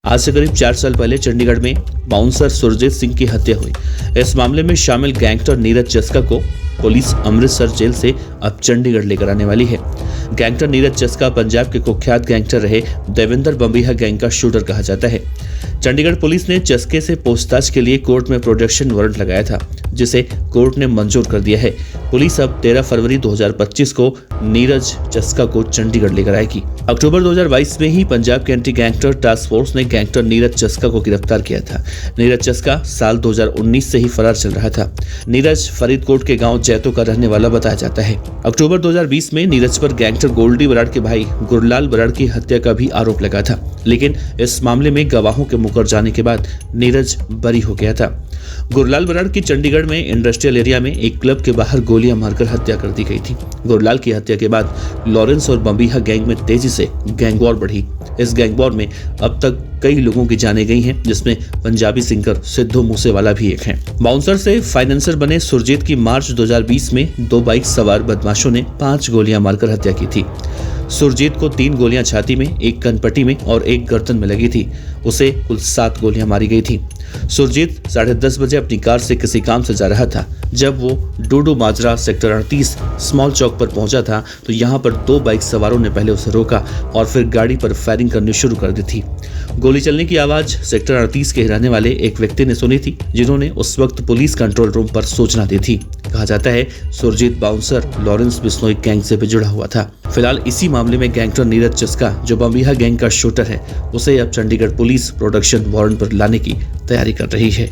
आज से करीब 4 साल पहले चंडीगढ़ में बाउंसर सुरजीत सिंह की हत्या हुई। इस मामले में शामिल गैंगस्टर नीरज चस्का को पुलिस अमृतसर जेल से अब चंडीगढ़ लेकर आने वाली है। गैंगस्टर नीरज चस्का पंजाब के कुख्यात गैंगस्टर रहे देवेंद्र बंबिहा गैंग का शूटर कहा जाता है। चंडीगढ़ पुलिस ने चस्के से पूछताछ के लिए कोर्ट में प्रोटेक्शन वारंट लगाया था, जिसे कोर्ट ने मंजूर कर दिया है। पुलिस अब 13 फरवरी 2025 को नीरज चस्का को चंडीगढ़ लेकर आएगी। अक्टूबर 2022 में ही पंजाब के एंटी गैंगस्टर टास्क फोर्स ने गैंगस्टर नीरज चस्का को गिरफ्तार किया था। नीरज चस्का साल 2019 से ही फरार चल रहा था। नीरज फरीदकोट के गांव जैतो का रहने वाला बताया जाता है। अक्टूबर 2020 में नीरज पर गैंगस्टर गोल्डी बराड़ के भाई गुरलाल बराड़ की हत्या का भी आरोप लगा था, लेकिन इस मामले में गवाहों के मुकर जाने के बाद नीरज बरी हो गया था। गुरलाल बराड़ की चंडीगढ़ में इंडस्ट्रियल एरिया में एक क्लब के बाहर गोलियां मारकर हत्या कर दी गई थी। गुरलाल की हत्या के बाद लॉरेंस और बंबिहा गैंग में तेजी से गैंग वॉर बढ़ी। इस गैंग वॉर में अब तक कई लोगों की जानें गई हैं, जिसमें पंजाबी सिंगर सिद्धू मूसेवाला भी एक हैं। बाउंसर से फाइनेंसर बने सुरजीत की मार्च 2020 में 2 बाइक सवार बदमाशों ने 5 गोलियां मारकर हत्या की थी। सुरजीत को 3 गोलियां छाती में, 1 कनपट्टी में और 1 गर्दन में लगी थी। उसे कुल 7 गोलियां मारी गई थी। सुरजीत 10:30 बजे अपनी कार से किसी काम से जा रहा था। जब वो डूडू माजरा सेक्टर 38 स्मॉल चौक पर पहुंचा था तो यहाँ पर 2 बाइक सवारों ने पहले उसे रोका और फिर गाड़ी पर फायरिंग करनी शुरू कर दी थी। गोली चलने की आवाज सेक्टर 38 के रहने वाले एक व्यक्ति ने सुनी थी, जिन्होंने उस वक्त पुलिस कंट्रोल रूम पर सूचना दी थी। कहा जाता है Surjeet bouncer Lawrence Bishnoi gang से भी जुड़ा हुआ था। फिलहाल इसी मामले में गैंगस्टर नीरज चस्का, जो बंबिहा गैंग का शूटर है, उसे अब चंडीगढ़ पुलिस प्रोटेक्शन वारंट पर लाने की तैयारी कर रही है।